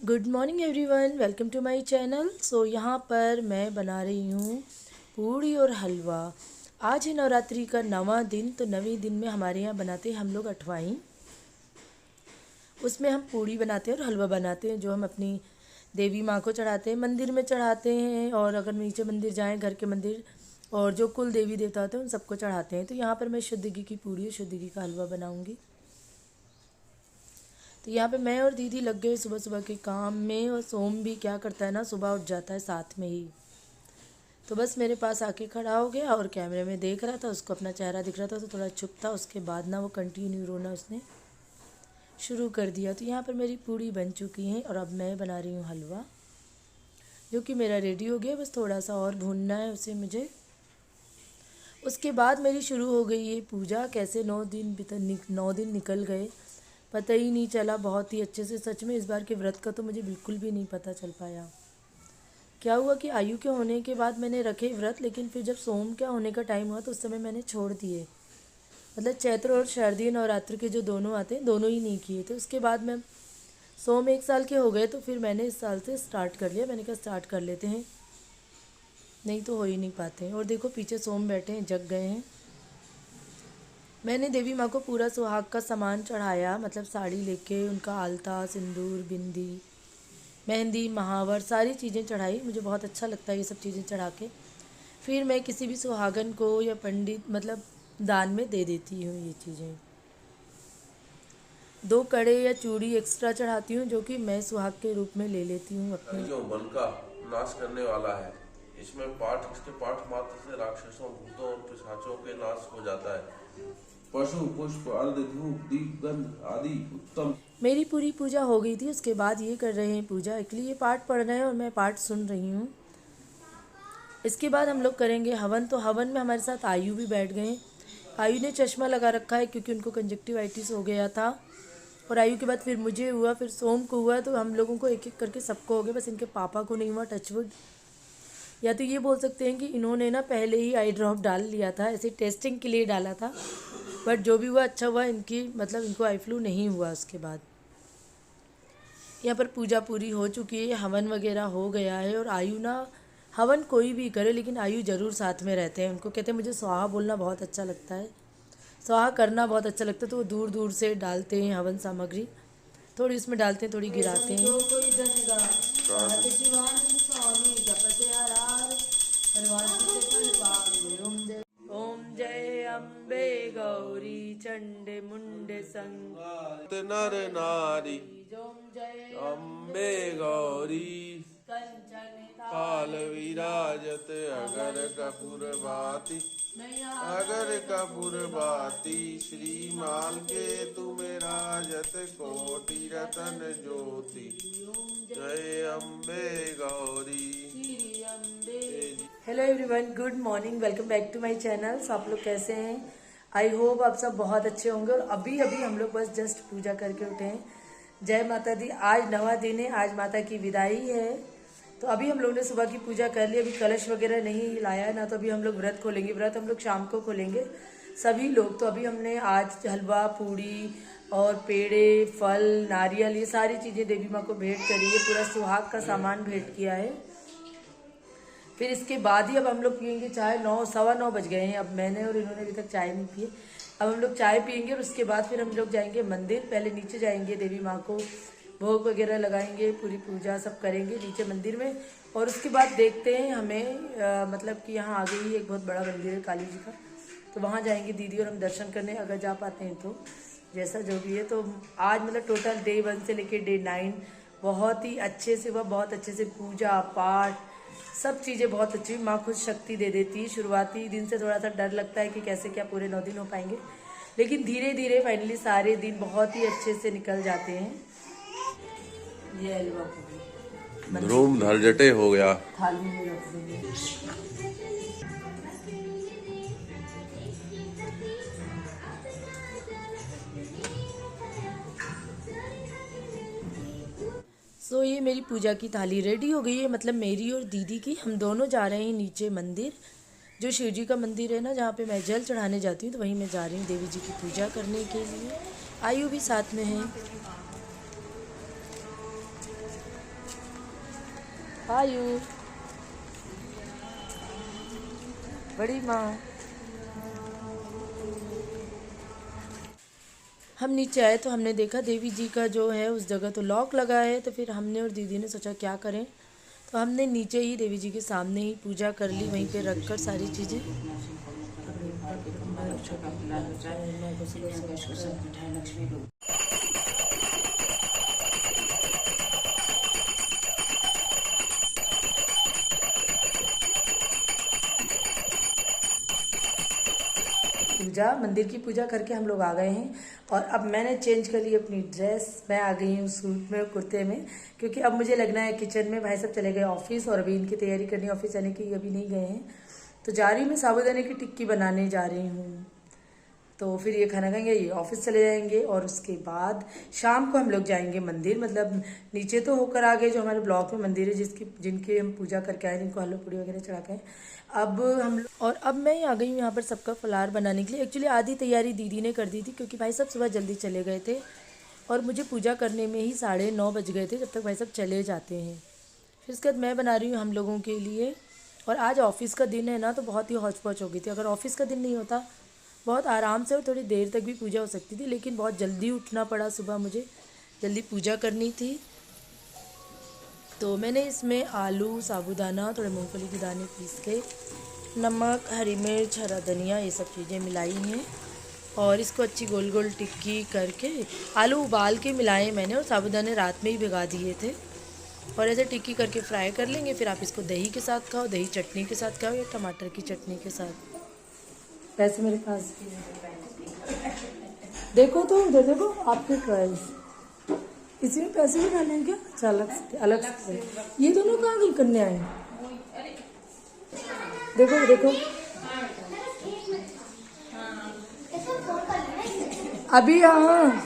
Good morning everyone, welcome to my channel. So यहाँ पर मैं बना रही हूँ पूड़ी और हलवा। आज है नवरात्रि का 9वां दिन। तो 9वें दिन में हमारे यहाँ बनाते हैं हम लोग अठवाई। उसमें हम पूड़ी बनाते हैं और हलवा बनाते हैं, जो हम अपनी देवी माँ को चढ़ाते हैं, मंदिर में चढ़ाते हैं। और अगर नीचे मंदिर जाएँ, घर के मंदिर, और जो कुल देवी देवता होते हैं उन सबको चढ़ाते हैं। तो यहाँ पर मैं शुद्ध घी की पूड़ी और शुद्ध घी का हलवा बनाऊँगी। तो यहाँ पे मैं और दीदी लग गए सुबह सुबह के काम में। और सोम भी क्या करता है ना, सुबह उठ जाता है साथ में ही। तो बस मेरे पास आके खड़ा हो गया और कैमरे में देख रहा था, उसको अपना चेहरा दिख रहा था तो थोड़ा चुप था। उसके बाद ना वो कंटिन्यू रोना उसने शुरू कर दिया। तो यहाँ पर मेरी पूड़ी बन चुकी है और अब मैं बना रही हूँ हलवा, जो कि मेरा रेडी हो गया। बस थोड़ा सा और भूनना है उसे मुझे। उसके बाद मेरी शुरू हो गई है पूजा। कैसे 9 दिन निकल गए, पता ही नहीं चला बहुत ही अच्छे से। सच में इस बार के व्रत का तो मुझे बिल्कुल भी नहीं पता चल पाया। क्या हुआ कि आयु के होने के बाद मैंने रखे व्रत, लेकिन फिर जब सोम का होने का टाइम हुआ तो उस समय मैंने छोड़ दिए। मतलब चैत्र और शारदीय नवरात्र के जो दोनों आते हैं, दोनों ही नहीं किए थे। उसके बाद मैं सोम 1 साल के हो गए तो फिर मैंने इस साल से स्टार्ट कर लिया। मैंने कहा स्टार्ट कर लेते हैं, नहीं तो हो ही नहीं पाते हैं। और देखो पीछे सोम बैठे हैं, जग गए हैं। मैंने देवी माँ को पूरा सुहाग का सामान चढ़ाया, मतलब साड़ी लेके उनका आलता, सिंदूर, बिंदी, मेहंदी, महावर, सारी चीज़ें चढ़ाई। मुझे बहुत अच्छा लगता है ये सब चीज़ें चढ़ा के। फिर मैं किसी भी सुहागन को या पंडित मतलब दान में दे देती हूँ ये चीज़ें। 2 कड़े या चूड़ी एक्स्ट्रा चढ़ाती हूँ, जो कि मैं सुहाग के रूप में ले लेती हूँ अपने। जो मन का नाश करने वाला है, इसके पाठ मात्र से राक्षसों, भूतों और पिशाचों के नाश हो जाता है। पशु, पुष्प, अर्ध, धूप, दीप, गंध आदि उत्तम। मेरी पूरी पूजा हो गई थी। उसके बाद ये कर रहे हैं पूजा। एक्चुअली ये पाठ पढ़ रहे हैं और मैं पाठ सुन रही हूँ। इसके बाद हम लोग करेंगे हवन। तो हवन में हमारे साथ आयु भी बैठ गए। आयु ने चश्मा लगा रखा है क्योंकि उनको कंजक्टिवाइटिस हो गया था। और आयु के बाद फिर मुझे हुआ, फिर सोम को हुआ। तो हम लोगों को एक एक करके सबको हो गया, बस इनके पापा को नहीं हुआ, टचवुड। या तो ये बोल सकते हैं कि इन्होंने ना पहले ही आई ड्रॉप डाल लिया था, ऐसे टेस्टिंग के लिए डाला था। बट जो भी हुआ अच्छा हुआ। इनकी मतलब इनको आई फ्लू नहीं हुआ। उसके बाद यहाँ पर पूजा पूरी हो चुकी है, हवन वगैरह हो गया है। और आयु ना, हवन कोई भी करे लेकिन आयु ज़रूर साथ में रहते हैं। उनको कहते हैं मुझे स्वाहा बोलना बहुत अच्छा लगता है, स्वाहा करना बहुत अच्छा लगता है। तो वो दूर दूर से डालते हैं हवन सामग्री, थोड़ी उसमें डालते हैं, थोड़ी गिराते हैं। ओम जय अम्बे गौरी चंडे मुंडे संग नर नारी ओम जय अम्बे गौरी काल विराजत अगर कपूर बाती, अगर कपूर बाती श्रीमाल के तुम राजत कोटि रतन ज्योति। जय Ambe Gauri. Hello everyone, good morning, welcome back to my channel. So आप लोग कैसे हैं? आई होप आप सब बहुत अच्छे होंगे। और अभी अभी हम लोग बस जस्ट पूजा करके उठे हैं। जय माता दी। आज 9वां दिन है, आज माता की विदाई है। तो अभी हम लोग ने सुबह की पूजा कर ली। अभी कलश वगैरह नहीं लाया है ना, तो अभी हम लोग व्रत खोलेंगे। व्रत हम लोग शाम को खोलेंगे सभी लोग। तो अभी हमने आज हलवा, पूड़ी और पेड़े, फल, नारियल, ये सारी चीज़ें देवी माँ को भेंट करी है। पूरा सुहाग का सामान भेंट किया है। फिर इसके बाद ही अब हम लोग पियेंगे चाय। 9, 9:15 बज गए हैं। अब मैंने और इन्होंने अभी तक चाय नहीं पी। अब हम लोग चाय पियेंगे और उसके बाद फिर हम लोग जाएंगे मंदिर। पहले नीचे जाएंगे, देवी माँ को भोग वगैरह लगाएंगे, पूरी पूजा सब करेंगे नीचे मंदिर में। और उसके बाद देखते हैं हमें मतलब कि यहाँ आगे ही एक बहुत बड़ा मंदिर है काली जी का, तो वहाँ जाएंगे दीदी और हम दर्शन करने, अगर जा पाते हैं तो। जैसा जो भी है। तो आज मतलब टोटल डे 1 से लेके डे 9 बहुत ही अच्छे से हुआ। बहुत अच्छे से पूजा पाठ सब चीज़ें बहुत अच्छी। माँ खुद शक्ति दे देती है। शुरुआती दिन से थोड़ा सा डर लगता है कि कैसे क्या पूरे 9 दिन हो पाएंगे, लेकिन धीरे धीरे फाइनली सारे दिन बहुत ही अच्छे से निकल जाते हैं। ये हलवा पूरी ध्रुम धड़जटे हो गया। थाली में रख देंगे। सो ये मेरी पूजा की थाली रेडी हो गई है, मतलब मेरी और दीदी की। हम दोनों जा रहे हैं नीचे मंदिर, जो शिव जी का मंदिर है ना, जहाँ पे मैं जल चढ़ाने जाती हूँ। तो वहीं मैं जा रही हूँ देवी जी की पूजा करने के लिए। आयु भी साथ में है। आयु बड़ी माँ। हम नीचे आए तो हमने देखा देवी जी का जो है उस जगह तो लॉक लगा है, तो फिर हमने और दीदी ने सोचा क्या करें, तो हमने नीचे ही देवी जी के सामने ही पूजा कर ली, वहीं पे रखकर सारी चीज़ें। पूजा मंदिर की पूजा करके हम लोग आ गए हैं और अब मैंने चेंज कर ली अपनी ड्रेस। मैं आ गई हूँ सूट में कुर्ते में, क्योंकि अब मुझे लगना है किचन में। भाई सब चले गए ऑफिस और अभी इनकी तैयारी करनी है ऑफिस जाने की, अभी नहीं गए हैं। तो जा रही हूँ मैं साबूदाने की टिक्की बनाने जा रही हूँ। तो फिर ये खाना खाएंगे, ये ऑफिस चले जाएंगे और उसके बाद शाम को हम लोग जाएंगे मंदिर। मतलब नीचे तो होकर आ गए, जो हमारे ब्लॉक में मंदिर है जिनके हम पूजा करके आए, जिनको हलवा पूड़ी वगैरह चढ़ा के आए। अब मैं आ गई हूँ यहाँ पर सबका फलार बनाने के लिए। एक्चुअली आधी तैयारी दीदी ने कर दी थी, क्योंकि भाई सब सुबह जल्दी चले गए थे और मुझे पूजा करने में ही 9:30 बज गए थे, जब तक भाई सब चले जाते हैं। फिर उसके बाद मैं बना रही हूँ हम लोगों के लिए। और आज ऑफिस का दिन है ना, तो बहुत ही हौच पौच हो गई थी। अगर ऑफिस का दिन नहीं होता बहुत आराम से और थोड़ी देर तक भी पूजा हो सकती थी, लेकिन बहुत जल्दी उठना पड़ा सुबह, मुझे जल्दी पूजा करनी थी। तो मैंने इसमें आलू, साबूदाना, थोड़े मूंगफली के दाने पीस के, नमक, हरी मिर्च, हरा धनिया, ये सब चीज़ें मिलाई हैं और इसको अच्छी गोल गोल टिक्की करके, आलू उबाल के मिलाए मैंने और साबूदाने रात में ही भिगा दिए थे। और ऐसे टिक्की करके फ्राई कर लेंगे। फिर आप इसको दही के साथ खाओ, दही चटनी के साथ खाओ या टमाटर की चटनी के साथ। पैसे मेरे पास देखो, तो उधर देखो, आपके चॉइस। इसमें पैसे भी डाले हैं क्या? अच्छा, अलग से। ये दोनों कहाँ गई कन्याएं? देखो देखो, अभी यहाँ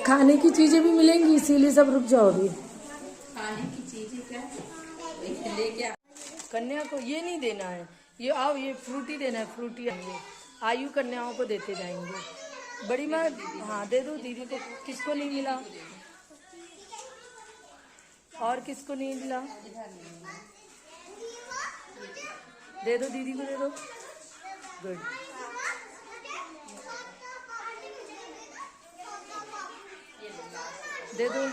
खाने की चीजें भी मिलेंगी, इसीलिए सब रुक जाओ अभी। खाने की चीजें क्या लेके कन्या को ये नहीं देना है, ये आओ, ये फ्रूटी देना है, फ्रूटी आएंगे, आयु कन्याओं को देते जाएंगे। बड़ी माँ, हाँ दे दो दीदी को। किसको नहीं मिला और किसको नहीं मिला? दे दो दीदी को, दे दो। गुड। दे दो।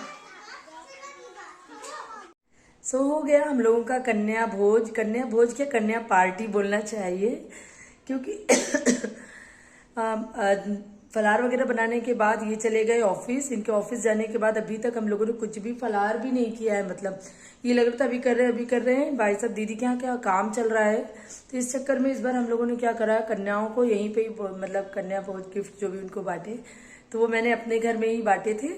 सो हो गया हम लोगों का कन्या भोज क्या, कन्या पार्टी बोलना चाहिए, क्योंकि फलार वगैरह बनाने के बाद ये चले गए ऑफिस। इनके ऑफिस जाने के बाद अभी तक हम लोगों ने कुछ भी फलार भी नहीं किया है। मतलब ये लग रहा था अभी कर रहे हैं। भाई साहब दीदी के यहाँ क्या काम चल रहा है, तो इस चक्कर में इस बार हम लोगों ने क्या करा, कन्याओं को यहीं पे ही मतलब कन्या भोज गिफ्ट जो भी उनको बांटे, तो वो मैंने अपने घर में ही बांटे थे।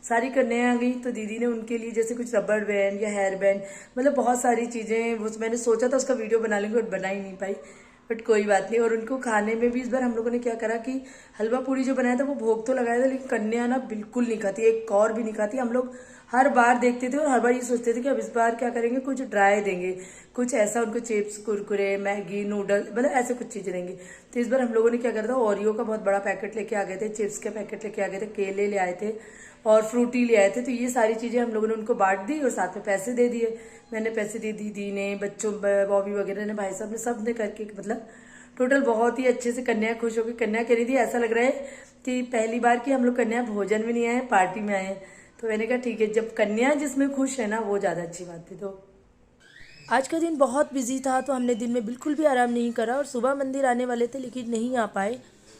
सारी कन्याएं आ गई तो दीदी ने उनके लिए जैसे कुछ रबड़ बैंड या हेयर बैंड, मतलब बहुत सारी चीज़ें, वो मैंने सोचा था उसका वीडियो बना लेंगे बट बना ही नहीं पाई, बट कोई बात नहीं। और उनको खाने में भी इस बार हम लोगों ने क्या करा कि हलवा पूड़ी जो बनाया था वो भोग तो लगाया था, लेकिन कन्या ना बिल्कुल नहीं खाती, एक और भी नहीं खाती। हम लोग हर बार देखते थे और हर बार ये सोचते थे कि अब इस बार क्या करेंगे, कुछ ड्राई देंगे, कुछ ऐसा उनको चिप्स, कुरकुरे, मैगी, नूडल, मतलब ऐसे कुछ चीज़ें देंगे। तो इस बार हम लोगों ने क्या करा था, ओरियो का बहुत बड़ा पैकेट लेके आ गए थे, चिप्स के पैकेट लेके आ गए थे, केले ले आए थे और फ्रूटी ले आए थे। तो ये सारी चीज़ें हम लोगों ने उनको बांट दी और साथ में पैसे दे दिए। मैंने पैसे दिए, दीदी ने, बच्चों, बॉबी वगैरह ने, भाई साहब ने, सब ने करके, मतलब टोटल बहुत ही अच्छे से कन्या खुश होकर कन्या कह रही थी, ऐसा लग रहा है कि पहली बार कि हम लोग कन्या भोजन में नहीं आए, पार्टी में आए। तो मैंने कहा ठीक है, जब कन्या जिसमें खुश है ना, वो ज़्यादा अच्छी बात थी। तो आज का दिन बहुत बिजी था, तो हमने दिन में बिल्कुल भी आराम नहीं करा और सुबह मंदिर आने वाले थे लेकिन नहीं आ पाए।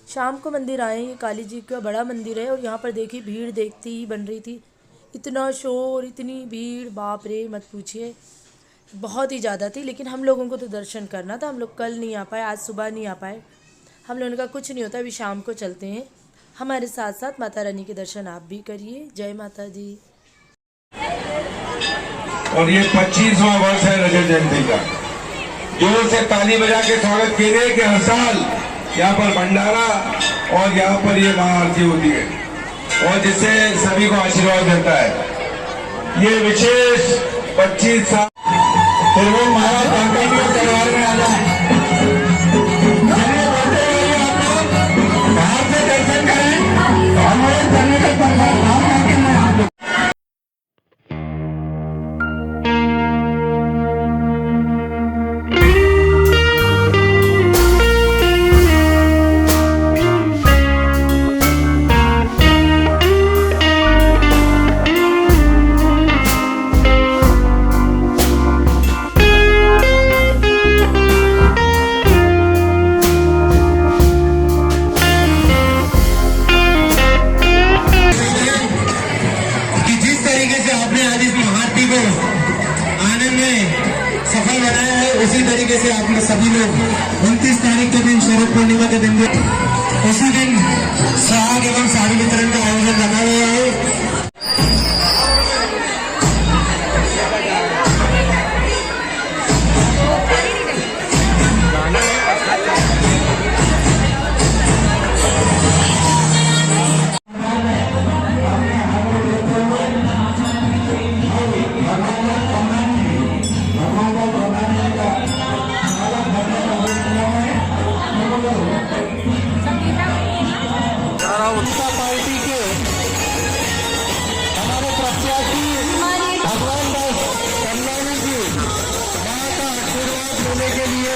शाम को मंदिर आए। ये काली जी का बड़ा मंदिर है और यहाँ पर देखिए भीड़ देखती ही बन रही थी। इतना शोर, इतनी भीड़, बाप रे मत पूछिए, बहुत ही ज़्यादा थी। लेकिन हम लोगों को तो दर्शन करना था, हम लोग कल नहीं आ पाए, आज सुबह नहीं आ पाए। हम लोगों का कुछ नहीं होता, अभी शाम को चलते हैं। हमारे साथ साथ माता रानी के दर्शन आप भी करिए। जय माता दी। और ये 25वां वर्ष है रजत जयंती का। जोर से ताली बजा के स्वागत कीजिए कि हर साल यहाँ पर भंडारा और यहाँ पर ये महाआरती होती है और जिससे सभी को आशीर्वाद मिलता है। ये विशेष 25 साल फिर वो महाराज दरबार में आ जाए, बाहर से दर्शन करें, हमारे करने का प्रभाव आज इस महाआरती को आनंद में सफल बनाया है, उसी तरीके से आप सभी लोग 29 तारीख के दिन शरद पूर्णिमा के दिन उसी दिन सुहाग एवं साड़ी वितरण का आयोजन रखा गया है। पार्टी के हमारे प्रत्याशी भगवान दास कल्याणी जी मां का आशीर्वाद लेने के लिए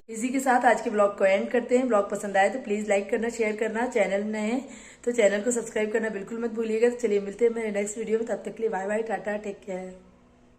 इसी के साथ आज के ब्लॉग को एंड करते हैं। ब्लॉग पसंद आए तो प्लीज लाइक करना, शेयर करना, चैनल नए हैं तो चैनल को सब्सक्राइब करना बिल्कुल मत भूलिएगा। तो चलिए मिलते हैं मेरे नेक्स्ट वीडियो में, तब तक के लिए bye bye, tata, take care.